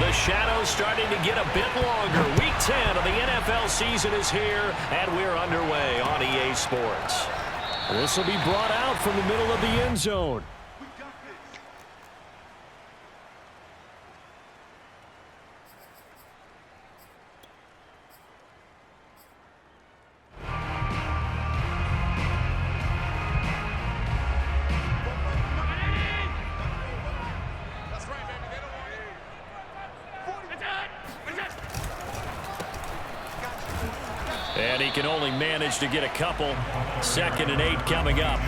The shadow's starting to get a bit longer. Week 10 of the NFL season is here, and we're underway on EA Sports. This will be brought out from the middle of the end zone. And he can only manage to get a couple. 2nd and 8 coming up.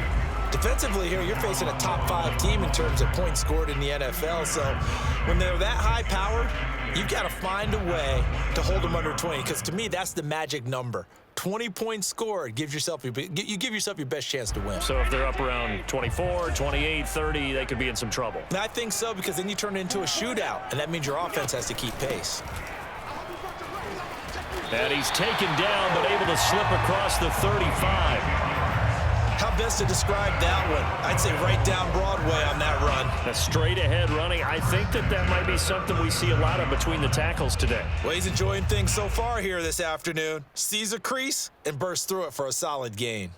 Defensively here, you're facing a top 5 team in terms of points scored in the NFL. So when they're that high powered, you've got to find a way to hold them under 20. Because to me, that's the magic number. 20 points scored gives yourself you give yourself your best chance to win. So if they're up around 24, 28, 30, they could be in some trouble. And I think so, because then you turn it into a shootout, and that means your offense has to keep pace. And he's taken down, but able to slip across the 35. How best to describe that one? I'd say right down Broadway on that run. A straight-ahead running. I think that might be something we see a lot of between the tackles today. Well, he's enjoying things so far here this afternoon. Sees a crease and bursts through it for a solid gain.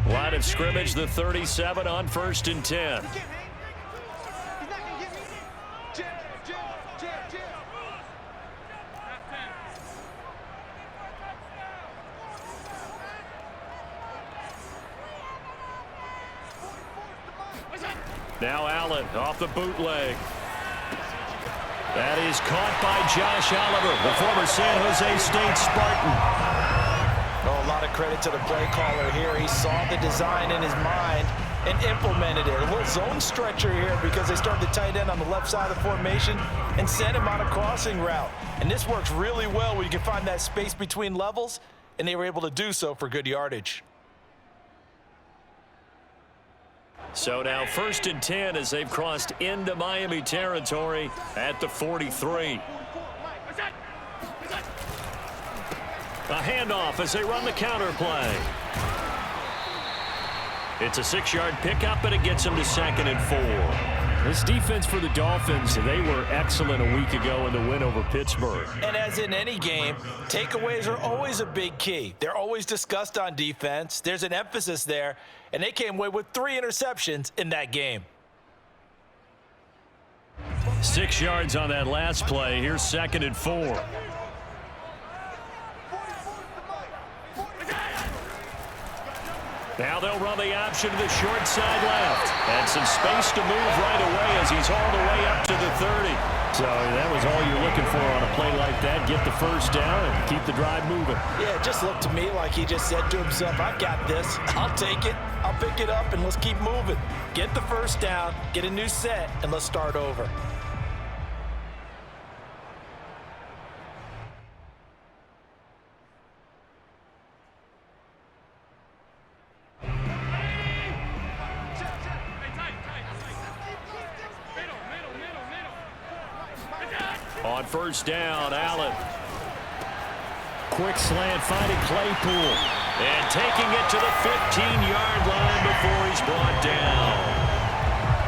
Line of scrimmage, the 37 on 1st and 10. Now Allen off the bootleg. That is caught by Josh Oliver, the former San Jose State Spartan. Oh, a lot of credit to the play caller here. He saw the design in his mind and implemented it. A little zone stretcher here because they started the tight end on the left side of the formation and sent him on a crossing route. And this works really well when you can find that space between levels, and they were able to do so for good yardage. So now 1st and 10 as they've crossed into Miami territory at the 43. A handoff as they run the counter play. It's a 6-yard pickup, and it gets them to 2nd and 4. This defense for the Dolphins, they were excellent a week ago in the win over Pittsburgh. And as in any game, takeaways are always a big key. They're always discussed on defense. There's an emphasis there, and they came away with 3 interceptions in that game. 6 yards on that last play. Here's 2nd and 4. Now they'll run the option to the short side left. And some space to move right away as he's all the way up to the 30. So that was all you're looking for on a play like that. Get the first down and keep the drive moving. Yeah, it just looked to me like he just said to himself, I've got this. I'll take it. I'll pick it up, and let's keep moving. Get the first down, get a new set, and let's start over. On 1st down, Allen. Quick slant finding Claypool. And taking it to the 15-yard line before he's brought down.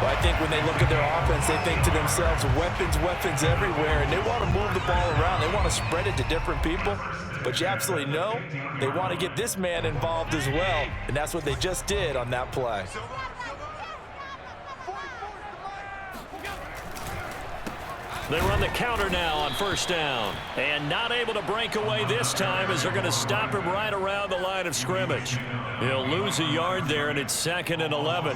Well, I think when they look at their offense, they think to themselves, weapons everywhere, and they want to move the ball around. They want to spread it to different people. But you absolutely know they want to get this man involved as well, and that's what they just did on that play. They run the counter now on 1st down. And not able to break away this time as they're going to stop him right around the line of scrimmage. He'll lose a yard there, and it's 2nd and 11.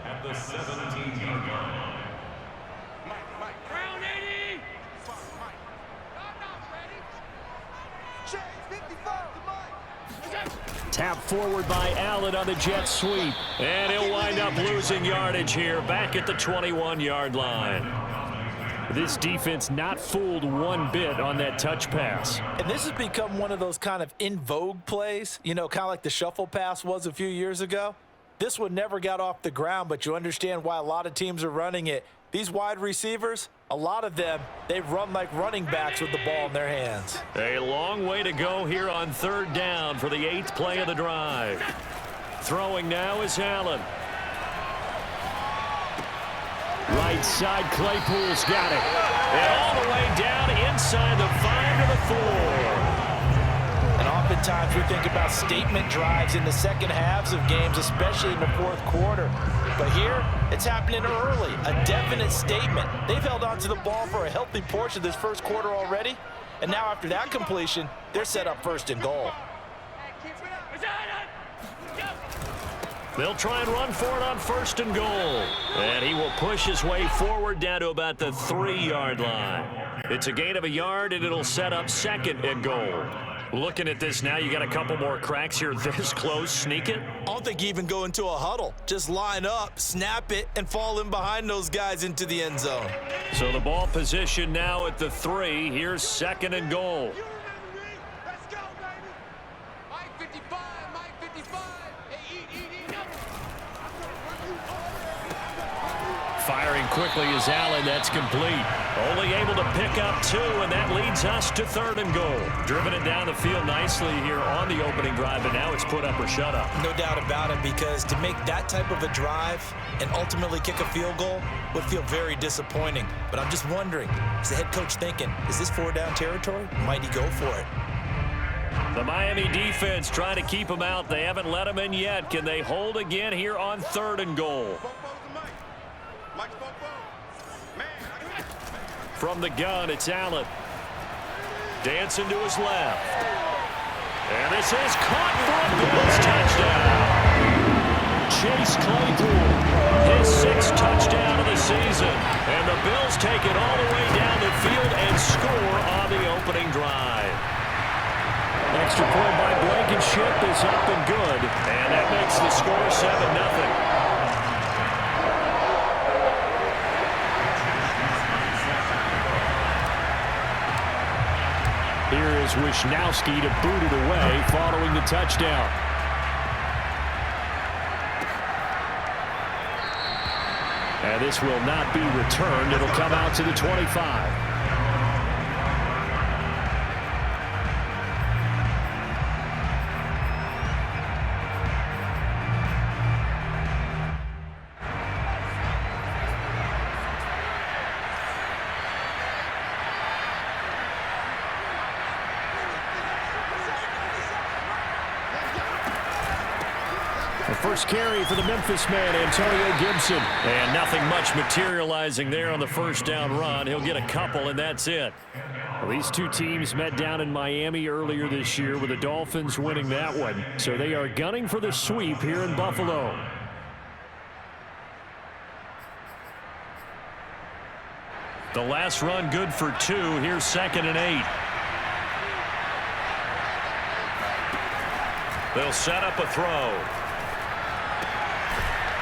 At the 17-yard line. Tap forward by Allen on the jet sweep. And he'll wind up losing yardage here back at the 21-yard line. This defense not fooled one bit on that touch pass. And this has become one of those kind of in vogue plays, you know, kind of like the shuffle pass was a few years ago. This one never got off the ground, but you understand why a lot of teams are running it, These wide receivers, a lot of them, they run like running backs with the ball in their hands. A long way to go here on 3rd down for the 8th play of the drive. Throwing now is Allen. Right side, Claypool's got it. And all the way down inside the 5 to the 4. And oftentimes we think about statement drives in the second halves of games, especially in the 4th quarter. But here, it's happening early, a definite statement. They've held on to the ball for a healthy portion of this 1st quarter already. And now after that completion, they're set up 1st and goal. They'll try and run for it on 1st and goal. And he will push his way forward down to about the 3-yard line. It's a gain of a yard, and it'll set up 2nd and goal. Looking at this now, you got a couple more cracks here this close. Sneak it? I don't think you even go into a huddle. Just line up, snap it, and fall in behind those guys into the end zone. So the ball position now at the 3. Here's 2nd and goal. Let's go, baby. Mike 55, Mike 55. Hey, eat. Firing quickly is Allen. That's complete. Only able to pick up 2, and that leads us to 3rd and goal. Driven it down the field nicely here on the opening drive, and now it's put up or shut up. No doubt about it, because to make that type of a drive and ultimately kick a field goal would feel very disappointing. But I'm just wondering, is the head coach thinking, is this 4-down territory? Might he go for it? The Miami defense trying to keep him out. They haven't let him in yet. Can they hold again here on 3rd and goal? From the gun, it's Allen. Dancing to his left. And this is caught for a Bills touchdown. Chase Claypool, his 6th touchdown of the season. And the Bills take it all the way down the field and score on the opening drive. Extra point by Blankenship is up and good. And that makes the score 7-0. Here is Wishnowski to boot it away following the touchdown. And this will not be returned. It'll come out to the 25. First carry for the Memphis man, Antonio Gibson. And nothing much materializing there on the 1st down run. He'll get a couple, and that's it. Well, these two teams met down in Miami earlier this year, with the Dolphins winning that one. So they are gunning for the sweep here in Buffalo. The last run good for 2. Here's 2nd and 8. They'll set up a throw.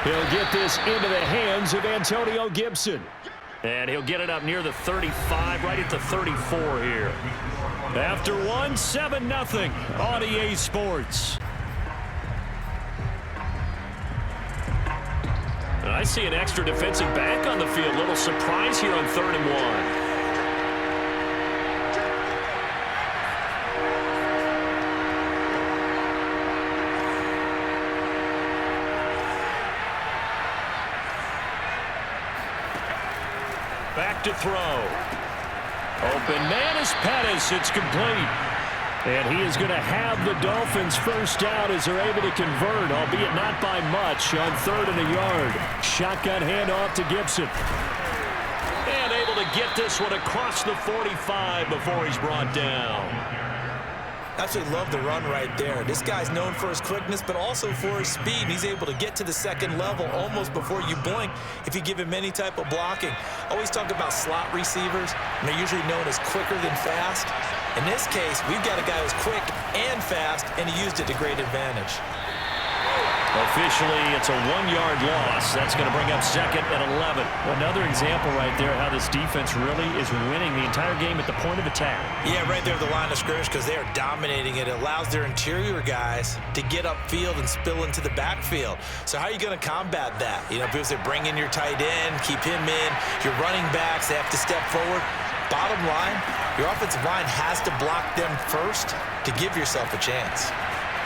He'll get this into the hands of Antonio Gibson. And he'll get it up near the 35, right at the 34 here. After one, 7-0 on EA Sports. And I see an extra defensive back on the field. Little surprise here on 3rd and 1. Back to throw. Open man is Pettis. It's complete. And he is going to have the Dolphins first down as they're able to convert, albeit not by much, on 3rd and a yard. Shotgun handoff to Gibson. And able to get this one across the 45 before he's brought down. Absolutely love the run right there. This guy's known for his quickness, but also for his speed. He's able to get to the 2nd level almost before you blink if you give him any type of blocking. Always talk about slot receivers, and they're usually known as quicker than fast. In this case, we've got a guy who's quick and fast, and he used it to great advantage. Officially, it's a 1-yard loss. That's going to bring up 2nd and 11. Another example right there how this defense really is winning the entire game at the point of attack. Yeah, right there at the line of scrimmage because they are dominating it. It allows their interior guys to get upfield and spill into the backfield. So how are you going to combat that? You know, because they bring in your tight end, keep him in, your running backs, they have to step forward. Bottom line, your offensive line has to block them first to give yourself a chance.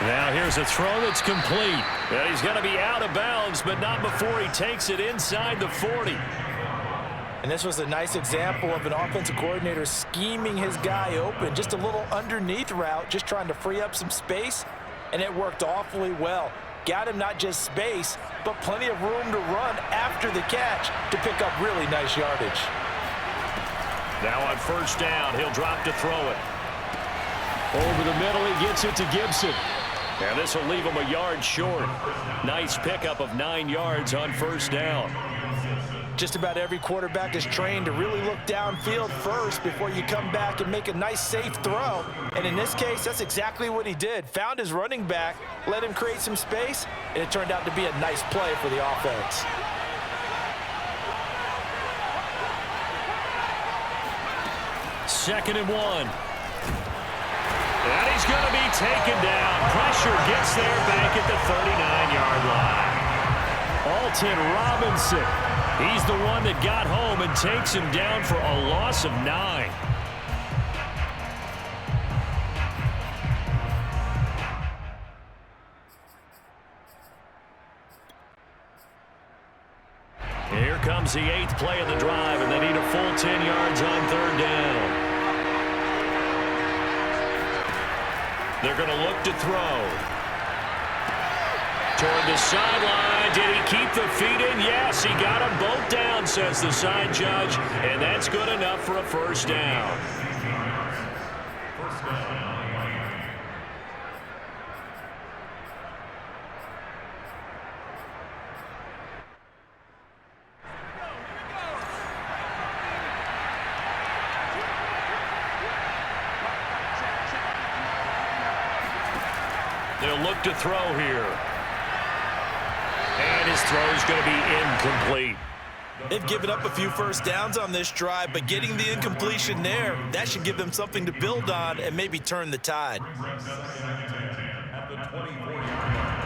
Now here's a throw that's complete. And he's going to be out of bounds, but not before he takes it inside the 40. And this was a nice example of an offensive coordinator scheming his guy open. Just a little underneath route, just trying to free up some space, and it worked awfully well. Got him not just space, but plenty of room to run after the catch to pick up really nice yardage. Now on 1st down, he'll drop to throw it. Over the middle, he gets it to Gibson. And this will leave him a yard short. Nice pickup of 9 yards on 1st down. Just about every quarterback is trained to really look downfield first before you come back and make a nice, safe throw. And in this case, that's exactly what he did. Found his running back, let him create some space, and it turned out to be a nice play for the offense. Second and 1. And he's going to be taken down. Pressure gets there back at the 39-yard line. Alton Robinson. He's the one that got home and takes him down for a loss of 9. Here comes the 8th play of the drive, and they need a full 10 yards on 3rd down. They're going to look to throw. Toward the sideline. Did he keep the feet in? Yes, he got them both down, says the side judge. And that's good enough for a 1st down. They'll look to throw here. And his throw is going to be incomplete. They've given up a few 1st downs on this drive, but getting the incompletion there, that should give them something to build on and maybe turn the tide. At the 24-yard line.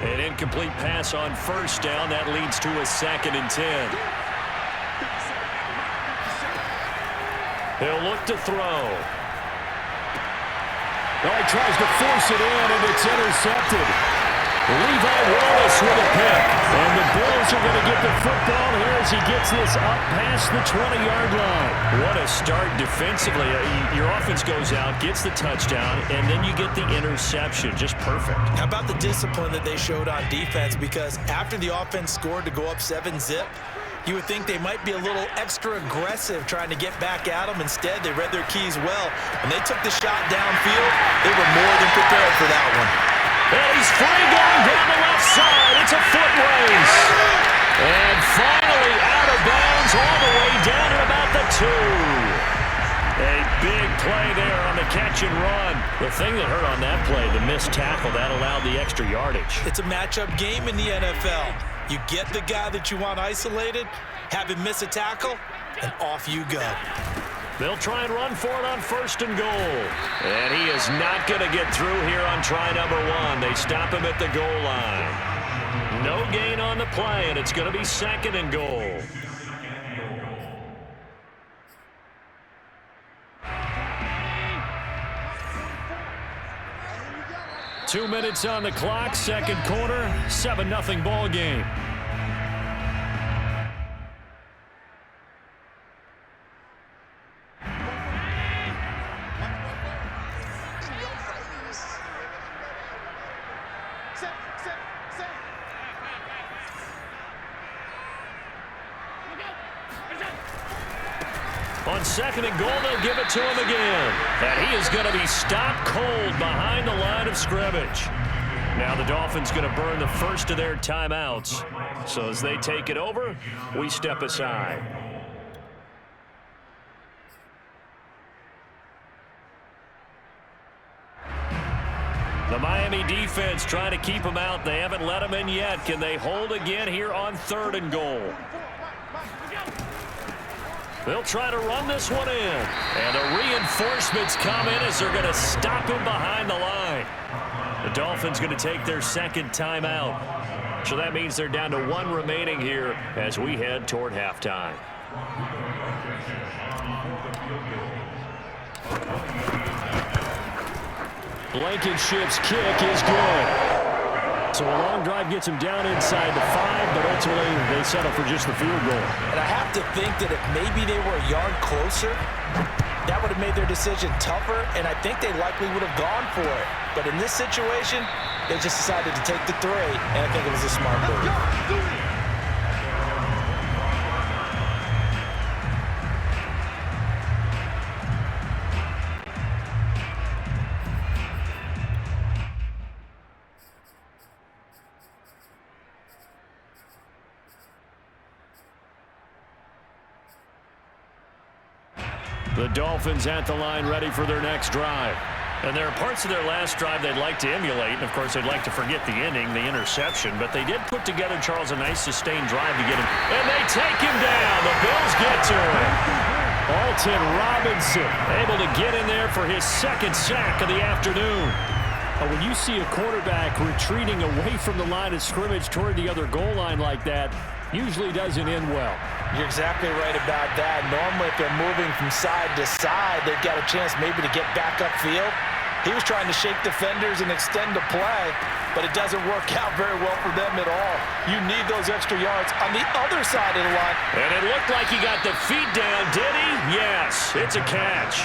An incomplete pass on 1st down. That leads to a 2nd and 10. He'll look to throw. Oh, he tries to force it in, and it's intercepted. Levi Wallace with a pick. And the Bills are going to get the football here as he gets this up past the 20-yard line. What a start defensively. Your offense goes out, gets the touchdown, and then you get the interception. Just perfect. How about the discipline that they showed on defense? Because after the offense scored to go up 7-zip, you would think they might be a little extra aggressive trying to get back at them. Instead, they read their keys well. When they took the shot downfield, they were more than prepared for that one. And he's free going down the left side. It's a foot race. And finally out of bounds all the way down at about the 2. A big play there on the catch and run. The thing that hurt on that play, the missed tackle, that allowed the extra yardage. It's a matchup game in the NFL. You get the guy that you want isolated, have him miss a tackle, and off you go. They'll try and run for it on 1st and goal. And he is not going to get through here on try number 1. They stop him at the goal line. No gain on the play, and it's going to be 2nd and goal. Two minutes on the clock, 2nd quarter, 7-0 ball game. On 2nd and goal, they'll give it to him again. And he is going to be stopped cold behind the line of scrimmage. Now the Dolphins going to burn the first of their timeouts. So as they take it over, we step aside. The Miami defense trying to keep them out. They haven't let them in yet. Can they hold again here on 3rd and goal? They'll try to run this one in. And the reinforcements come in as they're going to stop him behind the line. The Dolphins going to take their 2nd timeout. So that means they're down to 1 remaining here as we head toward halftime. Blankenship's kick is good. So a long drive gets him down inside the 5, but ultimately they settle for just the field goal. And I have to think that if maybe they were a yard closer, that would have made their decision tougher, and I think they likely would have gone for it. But in this situation, they just decided to take the 3, and I think it was a smart move. The Dolphins at the line ready for their next drive. And there are parts of their last drive they'd like to emulate. And, of course, they'd like to forget the inning, the interception. But they did put together, Charles, a nice sustained drive to get him. And they take him down. The Bills get to him. Alton Robinson able to get in there for his 2nd sack of the afternoon. When you see a quarterback retreating away from the line of scrimmage toward the other goal line like that, usually doesn't end well. You're exactly right about that. Normally, if they're moving from side to side, they've got a chance maybe to get back upfield. He was trying to shake defenders and extend the play, but it doesn't work out very well for them at all. You need those extra yards on the other side of the line. And it looked like he got the feet down, did he? Yes, it's a catch.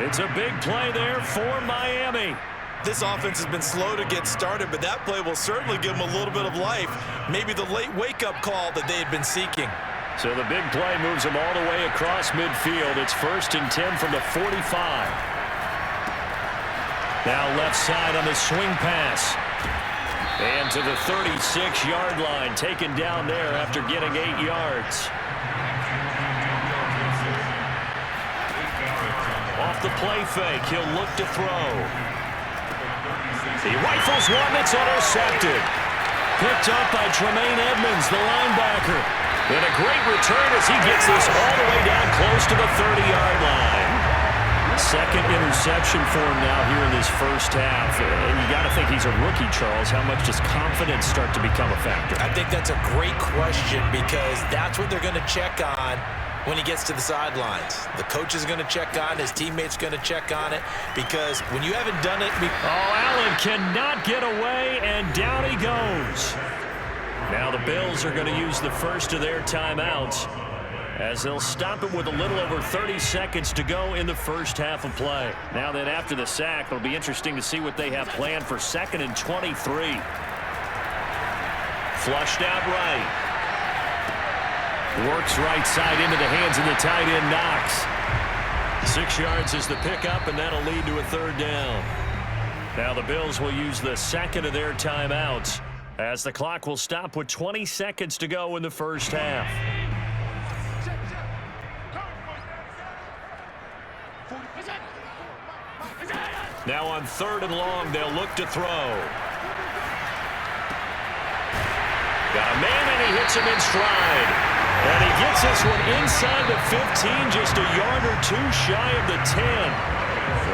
It's a big play there for Miami. This offense has been slow to get started, but that play will certainly give them a little bit of life. Maybe the late wake-up call that they had been seeking. So the big play moves them all the way across midfield. It's 1st and 10 from the 45. Now left side on the swing pass. And to the 36-yard line, taken down there after getting 8 yards. Off the play fake, he'll look to throw. He rifles one that's intercepted. Picked up by Tremaine Edmonds, the linebacker. And a great return as he gets this all the way down close to the 30-yard line. 2nd interception for him now here in this first half. And you got to think he's a rookie, Charles. How much does confidence start to become a factor? I think that's a great question because that's what they're going to check on when he gets to the sidelines. The coach is going to check on, his teammates going to check on it, because when you haven't done it... Allen cannot get away, and down he goes. Now the Bills are going to use the first of their timeouts as they'll stop it with a little over 30 seconds to go in the first half of play. Now then, after the sack, it'll be interesting to see what they have planned for 2nd and 23. Flushed out right. Works right side into the hands of the tight end, Knox. 6 yards is the pickup, and that'll lead to a 3rd down. Now the Bills will use the 2nd of their timeouts as the clock will stop with 20 seconds to go in the first half. Now on 3rd and long, they'll look to throw. Got a man, and he hits him in stride. And he gets this one inside the 15, just a yard or 2 shy of the 10.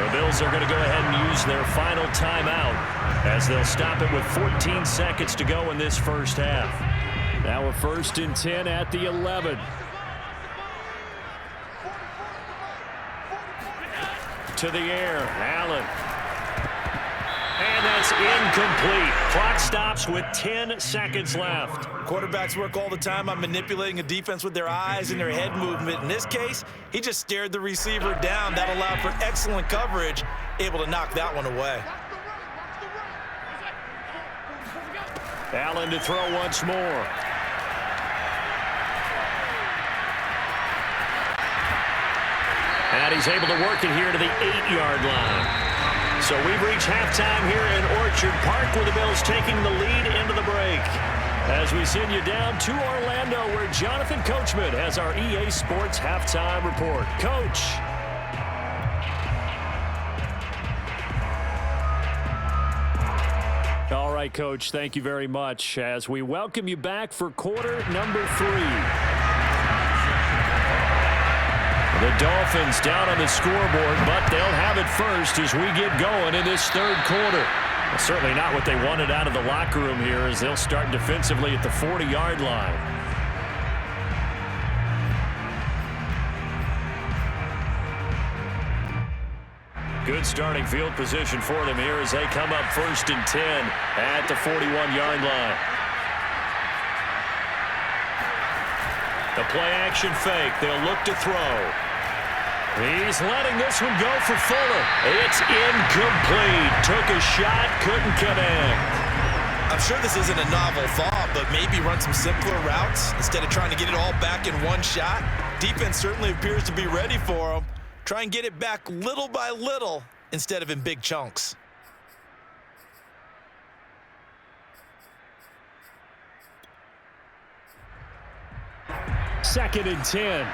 The Bills are going to go ahead and use their final timeout as they'll stop it with 14 seconds to go in this first half. Now a 1st and 10 at the 11. To the air, Allen. And that's incomplete. Clock stops with 10 seconds left. Quarterbacks work all the time on manipulating a defense with their eyes and their head movement. In this case, he just stared the receiver down. That allowed for excellent coverage, able to knock that one away. Allen to throw once more. And he's able to work it here to the 8-yard line. So we've reached halftime here in Orchard Park, where the Bills taking the lead into the break. As we send you down to Orlando, where Jonathan Coachman has our EA Sports Halftime Report. Coach. All right, Coach, thank you very much as we welcome you back for quarter number 3. The Dolphins down on the scoreboard, but they'll have it first as we get going in this third quarter. Well, certainly not what they wanted out of the locker room here as they'll start defensively at the 40-yard line. Good starting field position for them here as they come up 1st and 10 at the 41-yard line. The play-action fake. They'll look to throw. He's letting this one go for Fuller. It's incomplete. Took a shot, couldn't connect. I'm sure this isn't a novel thought, but maybe run some simpler routes instead of trying to get it all back in one shot. Defense certainly appears to be ready for him. Try and get it back little by little instead of in big chunks. Second and 10.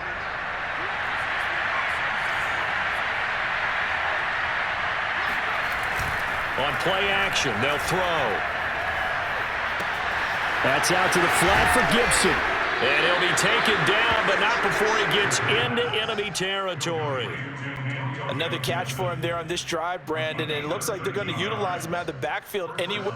On play action, they'll throw. That's out to the flat for Gibson. And he'll be taken down, but not before he gets into enemy territory. Another catch for him there on this drive, Brandon, and it looks like they're going to utilize him out of the backfield anyway.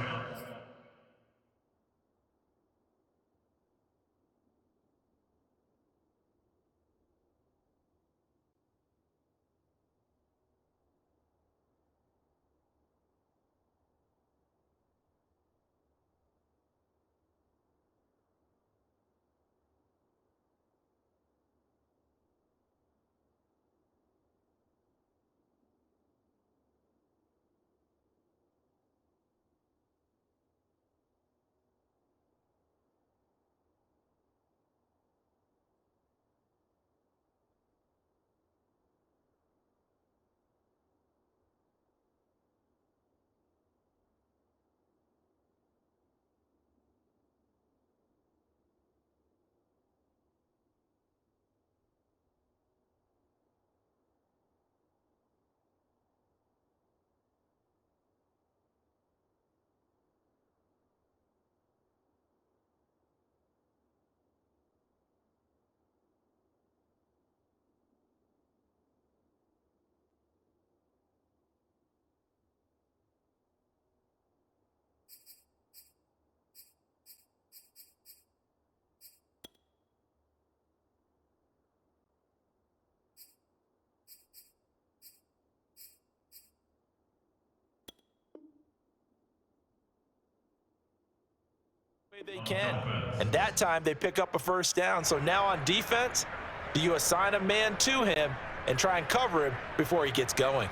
They can, and that time they pick up a first down. So now on defense, do you assign a man to him and try and cover him before he gets going?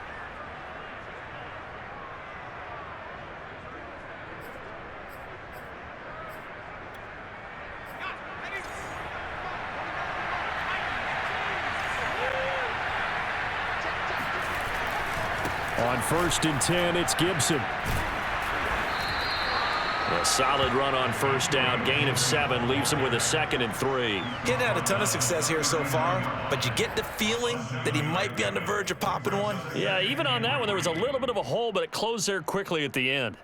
On 1st and 10, it's Gibson. A solid run on first down, gain of 7, leaves him with a 2nd and 3. Getting had a ton of success here so far, but you get the feeling that he might be on the verge of popping one. Yeah, even on that one, there was a little bit of a hole, but it closed there quickly at the end.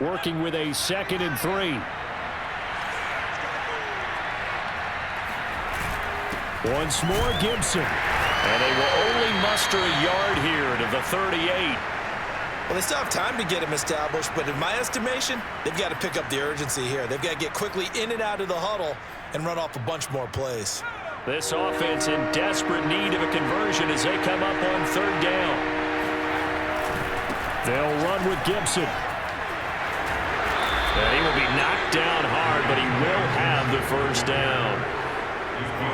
Working with a 2nd and 3. Once more, Gibson. And they will only muster a yard here to the 38. Well, they still have time to get him established, but in my estimation, they've got to pick up the urgency here. They've got to get quickly in and out of the huddle and run off a bunch more plays. This offense in desperate need of a conversion as they come up on 3rd down. They'll run with Gibson. And he will be knocked down hard, but he will have the first down.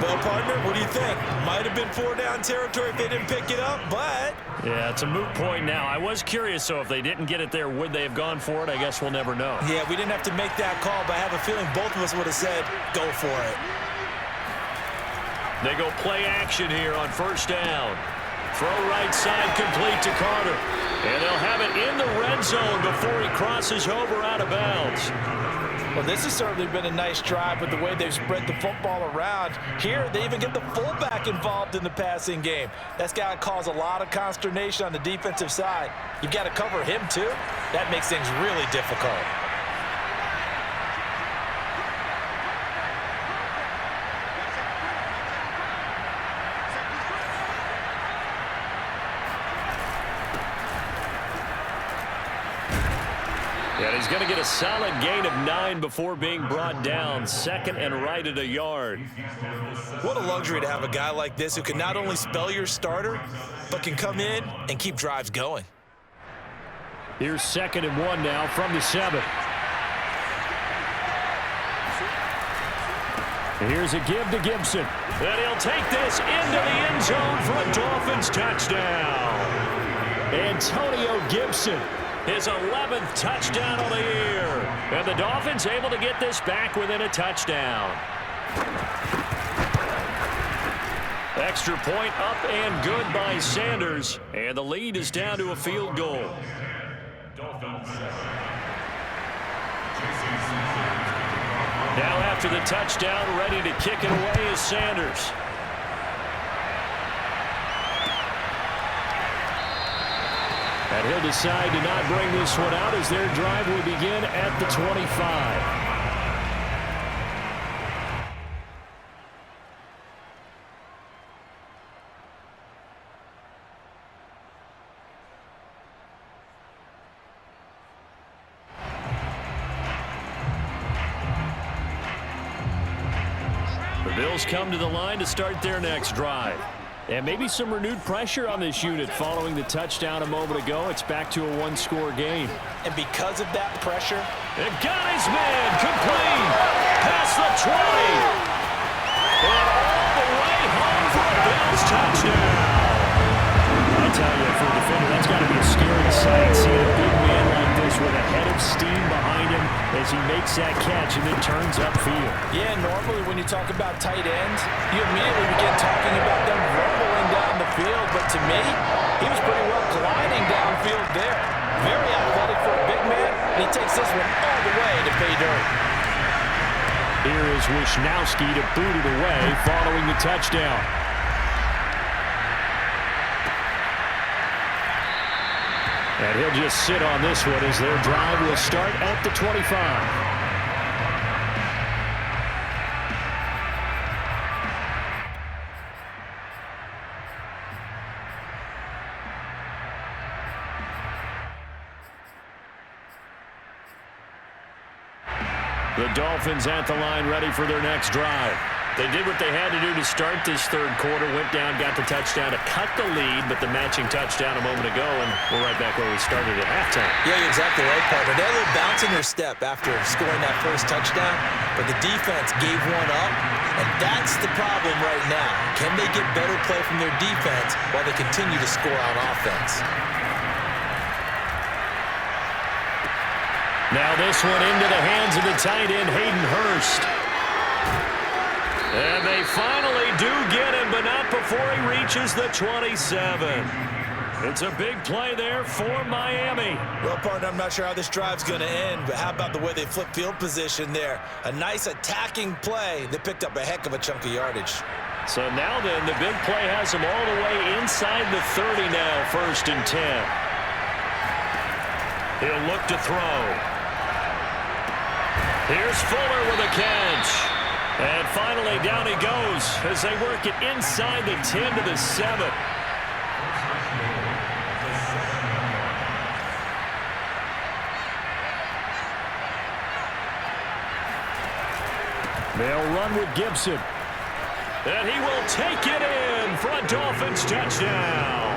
Well, partner, what do you think? Might have been 4-down territory if they didn't pick it up, but... Yeah, it's a moot point now. I was curious, so if they didn't get it there, would they have gone for it? I guess we'll never know. Yeah, we didn't have to make that call, but I have a feeling both of us would have said, go for it. They go play action here on first down. Throw right side complete to Carter. And they'll have it in the red zone before he crosses over out of bounds. Well, this has certainly been a nice drive with the way they've spread the football around. Here, they even get the fullback involved in the passing game. That's got to cause a lot of consternation on the defensive side. You've got to cover him, too. That makes things really difficult. And he's going to get a solid gain of 9 before being brought down. Second and right at a yard. What a luxury to have a guy like this who can not only spell your starter, but can come in and keep drives going. Here's 2nd and 1 now from the 7. Here's a give to Gibson. And he'll take this into the end zone for a Dolphins touchdown. Antonio Gibson. His 11th touchdown of the year. And the Dolphins able to get this back within a touchdown. Extra point up and good by Sanders. And the lead is down to a field goal. Now after the touchdown, ready to kick it away is Sanders. And he'll decide to not bring this one out as their drive will begin at the 25. The Bills come to the line to start their next drive. And maybe some renewed pressure on this unit following the touchdown a moment ago. It's back to a one-score game. And because of that pressure, it got his man complete past the 20. And all the way home for a Bills touchdown. I tell you, for a defender, that's got to be a scary sight, seeing a big man like this with a head of steam behind him as he makes that catch and then turns upfield. Yeah, normally when you talk about tight ends, you immediately begin talking about them rumbling down the field. But to me, he was pretty well gliding downfield there. Very athletic for a big man, and he takes this one all the way to pay dirt. Here is Wisnowski to boot it away following the touchdown. And he'll just sit on this one as their drive will start at the 25. The Dolphins at the line ready for their next drive. They did what they had to do to start this third quarter, went down, got the touchdown to cut the lead, but the matching touchdown a moment ago, and we're right back where we started at halftime. Yeah, you're exactly right, partner. They had a little bounce in their step after scoring that first touchdown, but the defense gave one up, and that's the problem right now. Can they get better play from their defense while they continue to score on offense? Now this one into the hands of the tight end, Hayden Hurst. And they finally do get him, but not before he reaches the 27. It's a big play there for Miami. Well, partner, I'm not sure how this drive's going to end, but how about the way they flip field position there? A nice attacking play that picked up a heck of a chunk of yardage. So now then, the big play has him all the way inside the 30 now, 1st and 10. He'll look to throw. Here's Fuller with a catch. And finally, down he goes as they work it inside the 10 to the 7. They'll run with Gibson. And he will take it in for a Dolphins touchdown.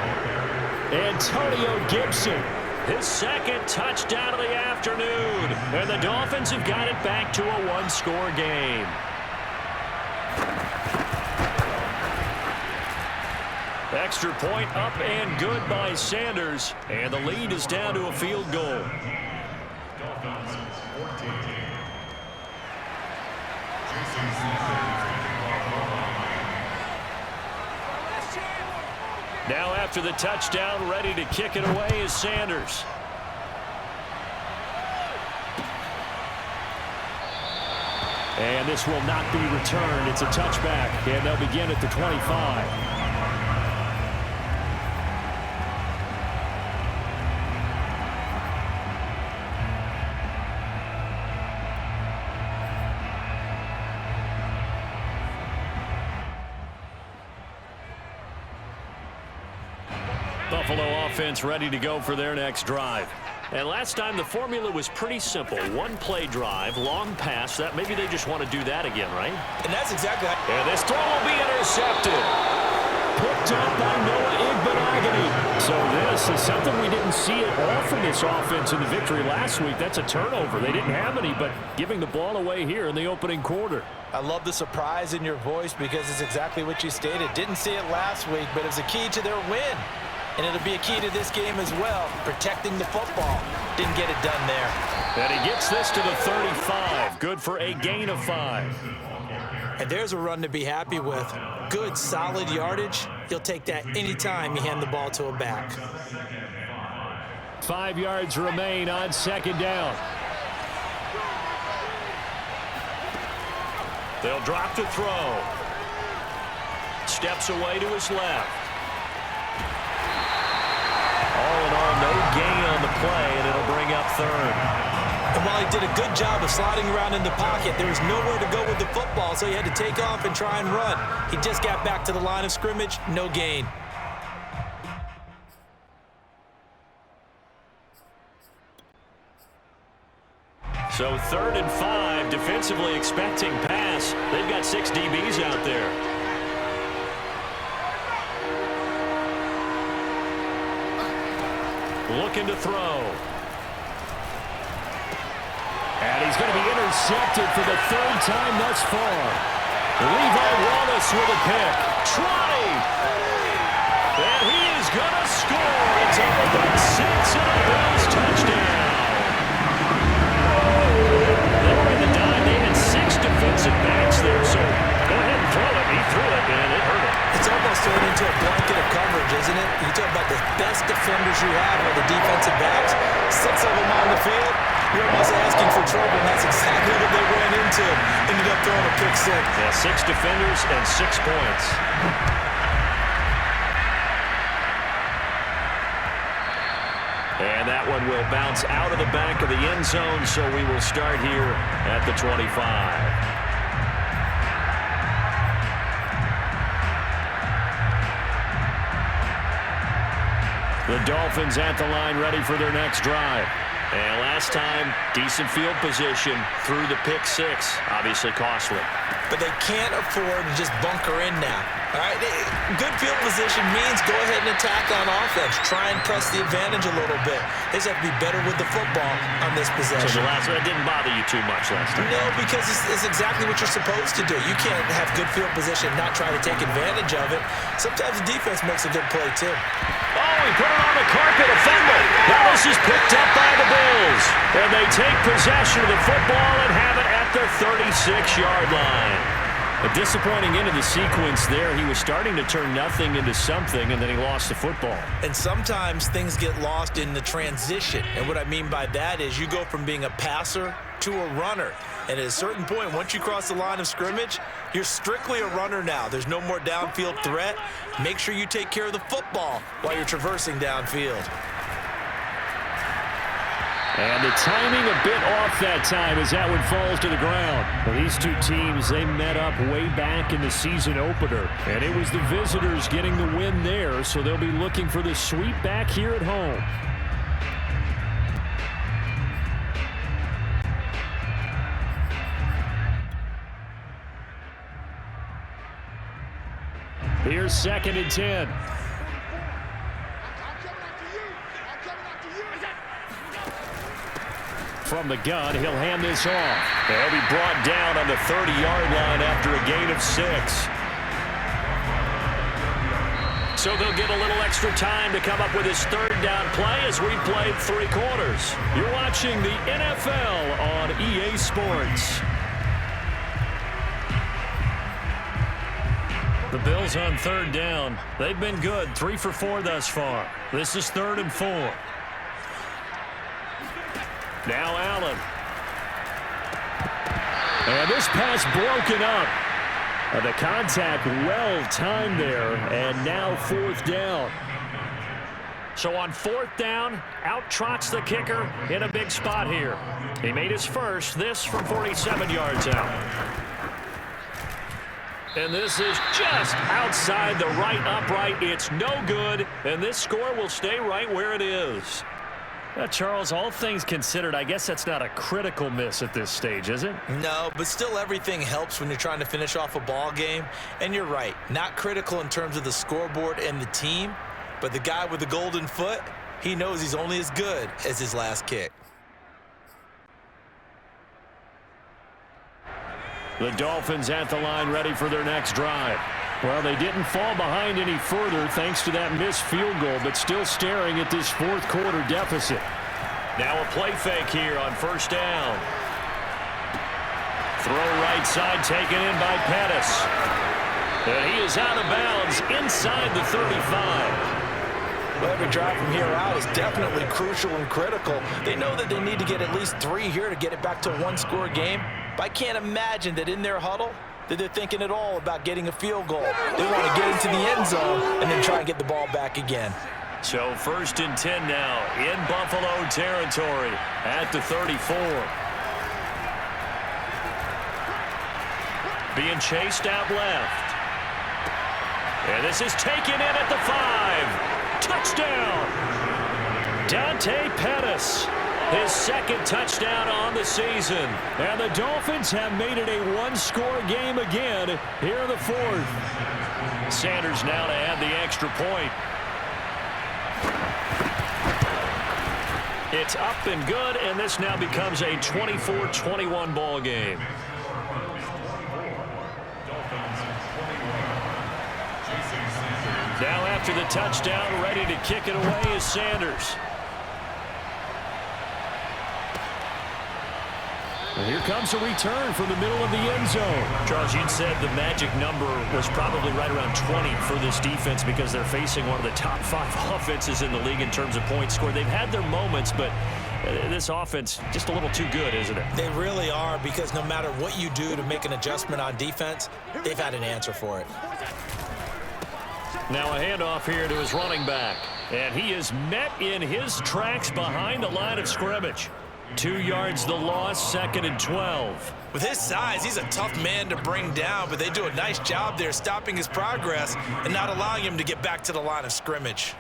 Antonio Gibson, his 2nd touchdown of the afternoon. And the Dolphins have got it back to a one-score game. Extra point up and good by Sanders. And the lead is down to a field goal. after the touchdown, ready to kick it away is Sanders. And this will not be returned. It's a touchback, and they'll begin at the 25. Buffalo offense ready to go for their next drive. And last time the formula was pretty simple. One play drive, long pass. That maybe they just want to do that again, right? And that's exactly how. And this throw will be intercepted. Picked up by Noah Igbenogany. So this is something we didn't see at all from this offense in the victory last week. That's a turnover. They didn't have any, but giving the ball away here in the opening quarter. I love the surprise in your voice because it's exactly what you stated. Didn't see it last week, but it was a key to their win. And it'll be a key to this game as well, protecting the football. Didn't get it done there. And he gets this to the 35. Good for a gain of 5. And there's a run to be happy with. Good, solid yardage. He'll take that anytime you hand the ball to a back. 5 yards remain on second down. They'll drop to throw. Steps away to his left. All in all, no gain on the play, and it'll bring up third. And while he did a good job of sliding around in the pocket, there was nowhere to go with the football, so he had to take off and try and run. He just got back to the line of scrimmage, no gain. So 3rd and 5, defensively expecting pass. They've got 6 DBs out there. Looking to throw. And he's going to be intercepted for the 3rd time thus far. Levi Wallace with a pick. Trotting. And he is going to score. It's up about 6 and a Bills touchdown. They were in the dime. They had 6 defensive backs there, so go ahead and throw it. He threw it, man. It hurt him. It's almost turned into a blanket of coverage, isn't it? You talk about the best defenders you have are the defensive backs. 6 of them on the field. You're almost asking for trouble, and that's exactly what they ran into. Ended up throwing a pick 6. Yeah, 6 defenders and 6 points. And that one will bounce out of the back of the end zone, so we will start here at the 25. The Dolphins at the line, ready for their next drive. And last time, decent field position through the pick 6. Obviously costly. But they can't afford to just bunker in now. All right, good field position means go ahead and attack on offense. Try and press the advantage a little bit. They just have to be better with the football on this possession. So the last one didn't bother you too much last time. No, because it's exactly what you're supposed to do. You can't have good field position and not try to take advantage of it. Sometimes the defense makes a good play, too. Oh, he put it on the carpet, a fumble. Now this is picked up by the Bills. And they take possession of the football and have it at the 36-yard line. A disappointing end of the sequence there. He was starting to turn nothing into something, and then he lost the football. And sometimes things get lost in the transition. And what I mean by that is you go from being a passer to a runner. And at a certain point, once you cross the line of scrimmage, you're strictly a runner now. There's no more downfield threat. Make sure you take care of the football while you're traversing downfield. And the timing a bit off that time as that one falls to the ground. Well, these two teams, they met up way back in the season opener. And it was the visitors getting the win there, so they'll be looking for the sweep back here at home. Here's 2nd and 10. From the gun, he'll hand this off. He'll be brought down on the 30-yard line after a gain of 6. So they'll get a little extra time to come up with his 3rd down play as we played 3 quarters. You're watching the NFL on EA Sports. The Bills on third down. They've been good, 3 for 4 thus far. This is 3rd and 4. Now Allen. And this pass broken up. The contact well timed there, and now 4th down. So on 4th down, out trots the kicker in a big spot here. He made his first, this from 47 yards out. And this is just outside the right upright. It's no good, and this score will stay right where it is. Charles, all things considered, I guess that's not a critical miss at this stage, is it? No, but still everything helps when you're trying to finish off a ball game. And you're right, not critical in terms of the scoreboard and the team, but the guy with the golden foot, he knows he's only as good as his last kick. The Dolphins at the line ready for their next drive. Well, they didn't fall behind any further thanks to that missed field goal, but still staring at this 4th quarter deficit. Now a play fake here on 1st down. Throw right side taken in by Pettis. And he is out of bounds inside the 35. Well, every drive from here out is definitely crucial and critical. They know that they need to get at least 3 here to get it back to a 1-score game. But I can't imagine that in their huddle that they're thinking at all about getting a field goal. They want to get into the end zone and then try and get the ball back again. So 1st and 10 now in Buffalo territory at the 34. Being chased out left. And this is taken in at the 5. Touchdown! Dante Pettis. His 2nd touchdown on the season. And the Dolphins have made it a 1-score game again here in the 4th. Sanders now to add the extra point. It's up and good, and this now becomes a 24-21 ball game. Now after the touchdown, ready to kick it away is Sanders. And here comes a return from the middle of the end zone. Charles, you'd said the magic number was probably right around 20 for this defense because they're facing one of the top 5 offenses in the league in terms of points scored. They've had their moments, but this offense just a little too good, isn't it? They really are, because no matter what you do to make an adjustment on defense, they've had an answer for it. Now a handoff here to his running back. And he is met in his tracks behind the line of scrimmage. 2 yards the loss, 2nd and 12. With his size, he's a tough man to bring down, but they do a nice job there stopping his progress and not allowing him to get back to the line of scrimmage.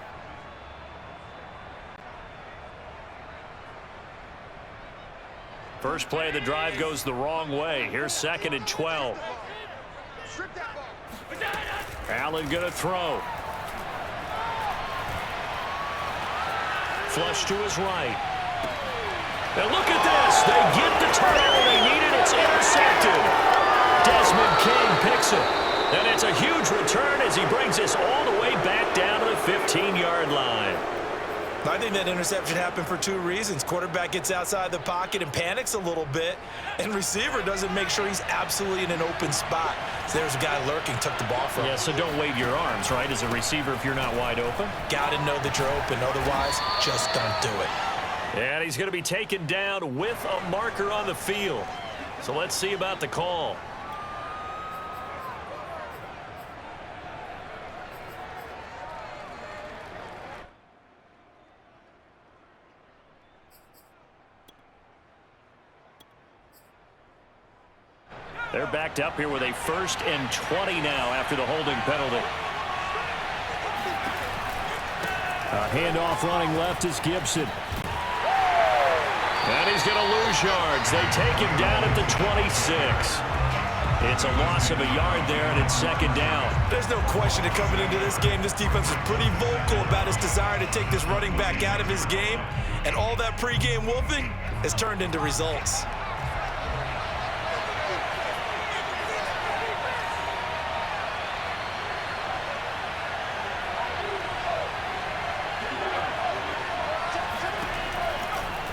First play of the drive goes the wrong way. Here's 2nd and 12. Allen gonna throw. Flush to his right. And look at this. They get the turnover they needed. It's intercepted. Desmond King picks it. And it's a huge return as he brings this all the way back down to the 15-yard line. I think that interception happened for 2 reasons. Quarterback gets outside the pocket and panics a little bit, and receiver doesn't make sure he's absolutely in an open spot. So there's a guy lurking, took the ball from him. Yeah, so don't wave your arms, right, as a receiver if you're not wide open. Got to know that you're open. Otherwise, just don't do it. And he's going to be taken down with a marker on the field. So let's see about the call. They're backed up here with a 1st and 20 now after the holding penalty. A handoff running left is Gibson. And he's going to lose yards. They take him down at the 26. It's a loss of a yard there, and it's 2nd down. There's no question that coming into this game, this defense was pretty vocal about his desire to take this running back out of his game. And all that pregame wolfing has turned into results.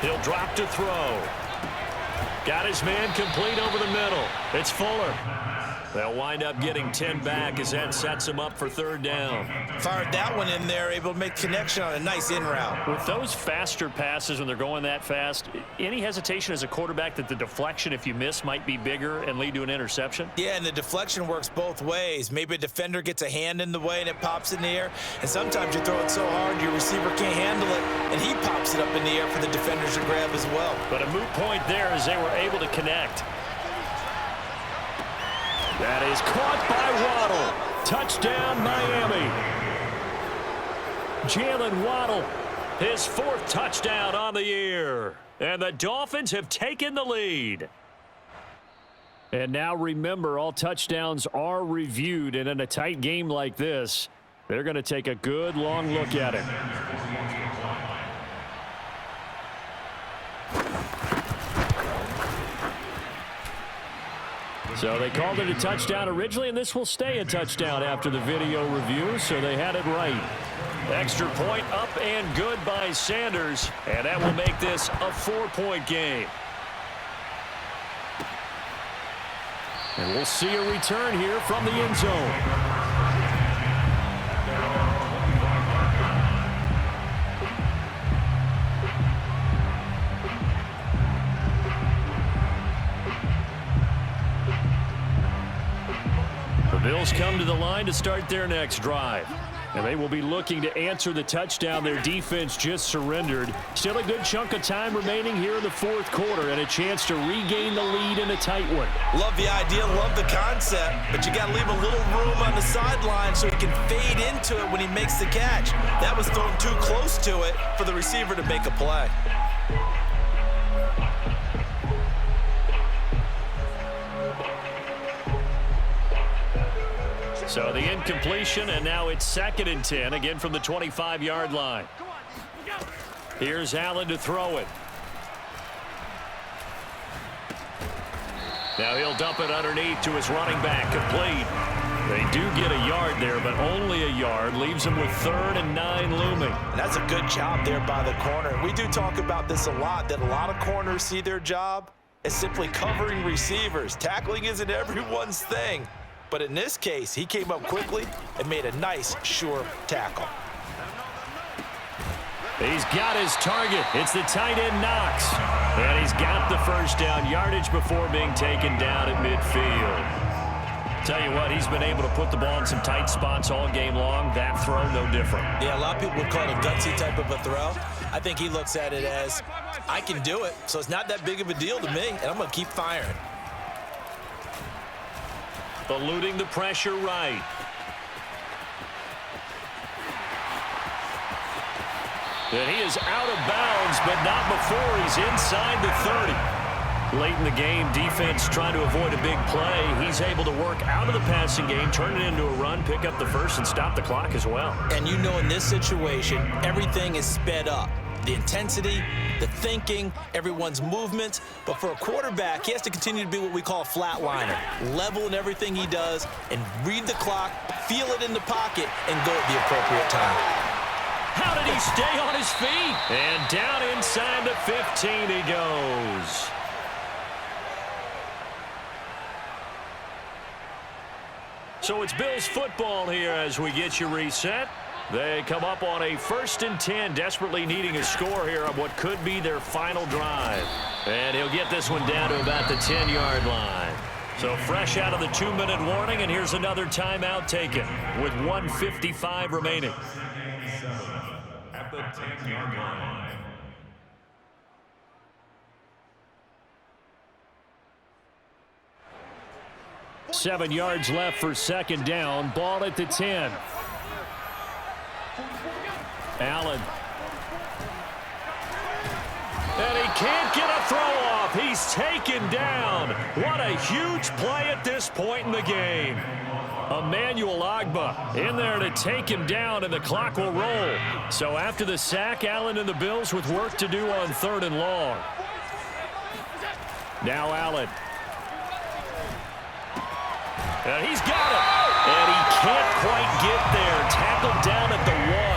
He'll drop to throw. Got his man complete over the middle. It's Fuller. They'll wind up getting 10 back as that sets him up for third down. Fired that one in there, able to make connection on a nice in route. With those faster passes when they're going that fast, any hesitation as a quarterback that the deflection, if you miss, might be bigger and lead to an interception? Yeah, and the deflection works both ways. Maybe a defender gets a hand in the way and it pops in the air, and sometimes you throw it so hard your receiver can't handle it, and he pops it up in the air for the defenders to grab as well. But a moot point there as they were able to connect. That is caught by Waddle. Touchdown, Miami. Jalen Waddle, his 4th touchdown on the year. And the Dolphins have taken the lead. And now remember, all touchdowns are reviewed. And in a tight game like this, they're going to take a good long look at it. So they called it a touchdown originally, and this will stay a touchdown after the video review, so they had it right. Extra point up and good by Sanders, and that will make this a 4-point game. And we'll see a return here from the end zone. The Bills come to the line to start their next drive. And they will be looking to answer the touchdown their defense just surrendered. Still a good chunk of time remaining here in the 4th quarter and a chance to regain the lead in a tight one. Love the idea, love the concept, but you got to leave a little room on the sideline so he can fade into it when he makes the catch. That was thrown too close to it for the receiver to make a play. So the incompletion, and now it's 2nd and 10, again from the 25-yard line. Here's Allen to throw it. Now he'll dump it underneath to his running back, complete. They do get a yard there, but only a yard. Leaves him with 3rd and 9 looming. And that's a good job there by the corner. We do talk about this a lot, that a lot of corners see their job as simply covering receivers. Tackling isn't everyone's thing. But in this case, he came up quickly and made a nice, sure tackle. He's got his target. It's the tight end Knox. And he's got the first down yardage before being taken down at midfield. Tell you what, he's been able to put the ball in some tight spots all game long. That throw, no different. Yeah, a lot of people would call it a gutsy type of a throw. I think he looks at it as, I can do it, so it's not that big of a deal to me, and I'm going to keep firing. Eluding the pressure right. And he is out of bounds, but not before he's inside the 30. Late in the game, defense trying to avoid a big play. He's able to work out of the passing game, turn it into a run, pick up the first, and stop the clock as well. And you know in this situation, everything is sped up. The intensity, the thinking, everyone's movement. But for a quarterback, he has to continue to be what we call a flatliner. Level in everything he does and read the clock, feel it in the pocket, and go at the appropriate time. How did he stay on his feet? And down inside the 15 he goes. So it's Bills football here as we get you reset. They come up on a 1st and 10, desperately needing a score here on what could be their final drive. And he'll get this one down to about the 10-yard line. So fresh out of the 2-minute warning, and here's another timeout taken with 1:55 remaining. At the 10-yard line. Seven yards left for 2nd down. Ball at the 10. Allen. And he can't get a throw off. He's taken down. What a huge play at this point in the game. Emmanuel Ogbah in there to take him down, and the clock will roll. So after the sack, Allen and the Bills with work to do on 3rd and long. Now Allen. And he's got it. And he can't quite get there. Tackled down at the 1.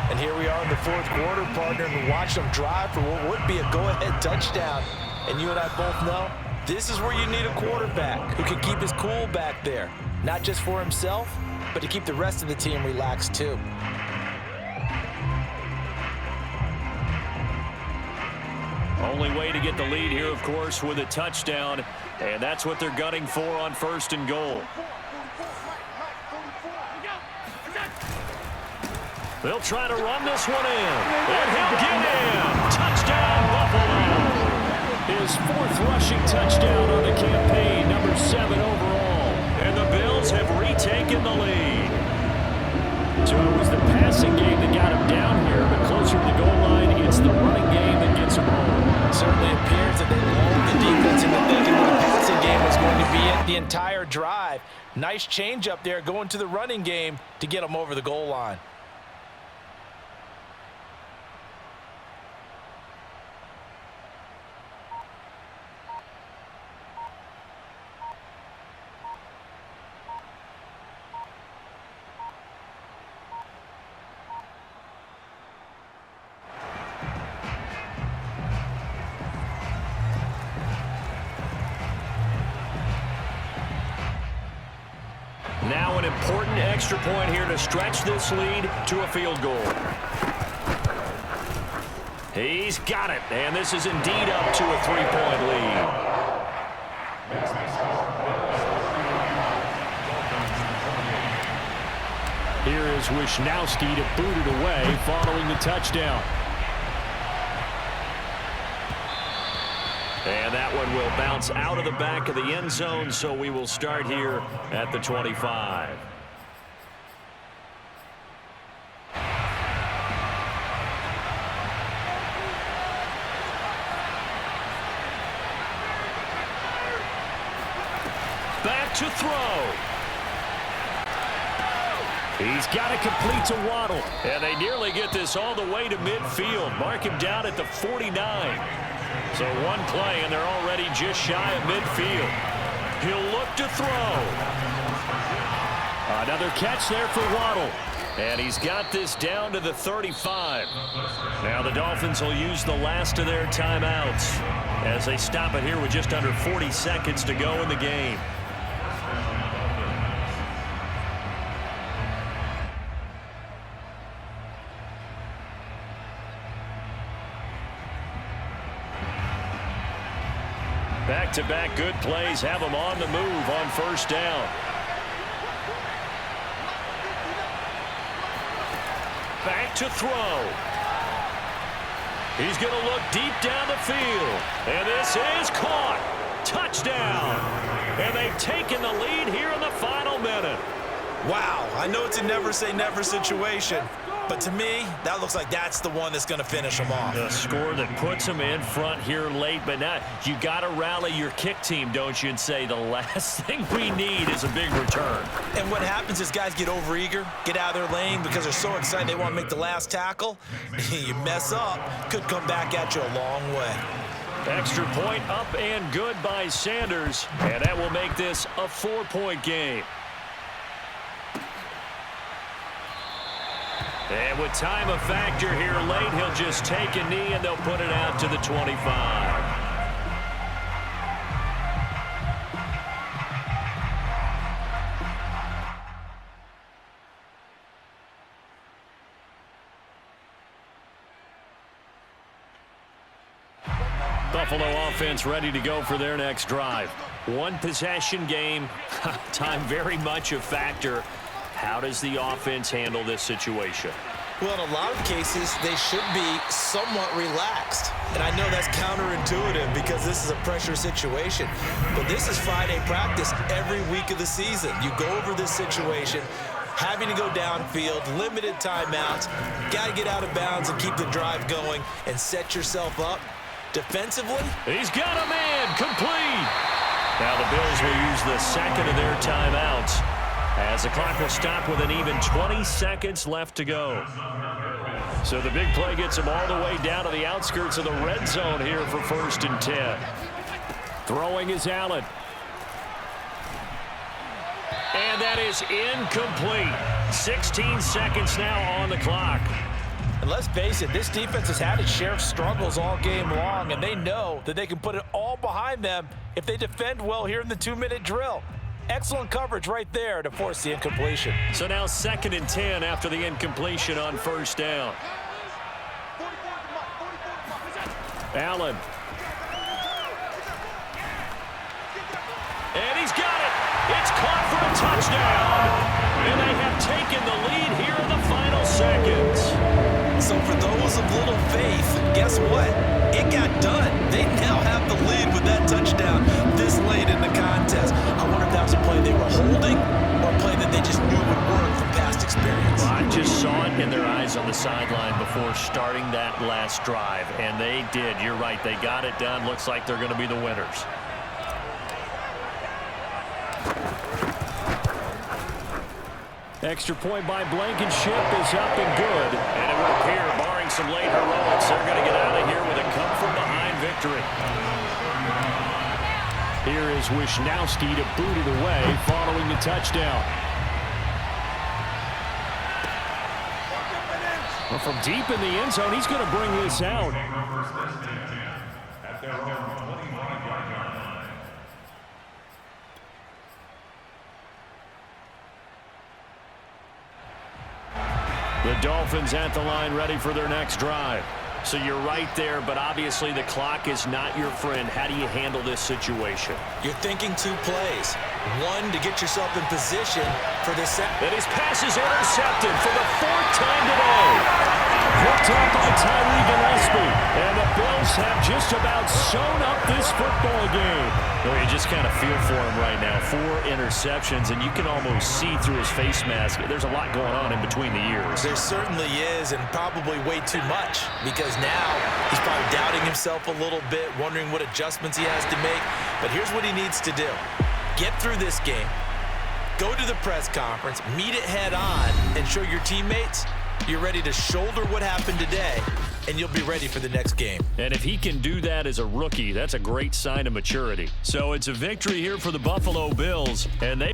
And here we are in the 4th quarter, partner, and watch them drive for what would be a go-ahead touchdown. And you and I both know this is where you need a quarterback who can keep his cool back there, not just for himself, but to keep the rest of the team relaxed too. Only way to get the lead here, of course, with a touchdown, and that's what they're gunning for on 1st and goal. They'll try to run this one in, and he'll get in. Touchdown, Buffalo. His 4th rushing touchdown on the campaign, number 7 overall. And the Bills have retaken the lead. So it was the passing game that got him down here, but closer to the goal line, it's the running game that gets him home. Certainly appears that they lulled the defense into thinking that the passing game was going to be it the entire drive. Nice change up there going to the running game to get them over the goal line. Now an important extra point here to stretch this lead to a field goal. He's got it, and this is indeed up to a 3-point lead. Here is Wisnowski to boot it away following the touchdown. And that one will bounce out of the back of the end zone, so we will start here at the 25. Back to throw. He's got it complete to Waddle. And they nearly get this all the way to midfield. Mark him down at the 49. So one play, and they're already just shy of midfield. He'll look to throw. Another catch there for Waddle. And he's got this down to the 35. Now the Dolphins will use the last of their timeouts as they stop it here with just under 40 seconds to go in the game. Back-to-back good plays have them on the move on 1st down. Back to throw. He's going to look deep down the field. And this is caught. Touchdown. And they've taken the lead here in the final minute. Wow, I know it's a never-say-never situation, but to me, that looks like that's the one that's going to finish them off. The score that puts them in front here late, but now you got to rally your kick team, don't you, and say the last thing we need is a big return. And what happens is guys get overeager, get out of their lane because they're so excited they want to make the last tackle. You mess up, could come back at you a long way. Extra point up and good by Sanders, and that will make this a 4-point game. And with time a factor here late, he'll just take a knee and they'll put it out to the 25. Buffalo offense ready to go for their next drive. One possession game, time very much a factor. How does the offense handle this situation? Well, in a lot of cases, they should be somewhat relaxed. And I know that's counterintuitive because this is a pressure situation. But this is Friday practice every week of the season. You go over this situation, having to go downfield, limited timeouts, got to get out of bounds and keep the drive going and set yourself up defensively. He's got a man complete. Now the Bills will use the second of their timeouts, as the clock will stop with an even 20 seconds left to go. So the big play gets him all the way down to the outskirts of the red zone here for 1st and 10. Throwing is Allen. And that is incomplete. 16 seconds now on the clock. And And let's face it, this defense has had its share of struggles all game long, and they know that they can put it all behind them if they defend well here in the 2-minute drill. Excellent coverage right there to force the incompletion. So now 2nd and 10 after the incompletion on 1st down. Allen. And he's got it. It's caught for a touchdown. And they have taken the lead here in the final seconds. So for those of little faith, guess what? It got done. They now have the lead with that touchdown this late in the contest. I wonder if that was a play they were holding or a play that they just knew would work from past experience. I just saw it in their eyes on the sideline before starting that last drive, and they did. You're right. They got it done. Looks like they're going to be the winners. Extra point by Blankenship is up and good. And it would appear, barring some late heroics, they're going to get out of here with a come-from-behind victory. Here is Wisnowski to boot it away following the touchdown. Well, from deep in the end zone, he's going to bring this out. At their own 25-yard line. The Dolphins at the line ready for their next drive. So you're right there, but obviously the clock is not your friend. How do you handle this situation? You're thinking 2 plays. One, to get yourself in position for the set. And his pass is intercepted for the 4th time today. Hooked up by Tyree Gillespie. And the Bills have just about sewn up this football game. Well, you just kind of feel for him right now. 4 interceptions, and you can almost see through his face mask. There's a lot going on in between the ears. There certainly is, and probably way too much, because now he's probably doubting himself a little bit, wondering what adjustments he has to make. But here's what he needs to do. Get through this game, go to the press conference, meet it head on, and show your teammates you're ready to shoulder what happened today, and you'll be ready for the next game. And if he can do that as a rookie, that's a great sign of maturity. So it's a victory here for the Buffalo Bills, and they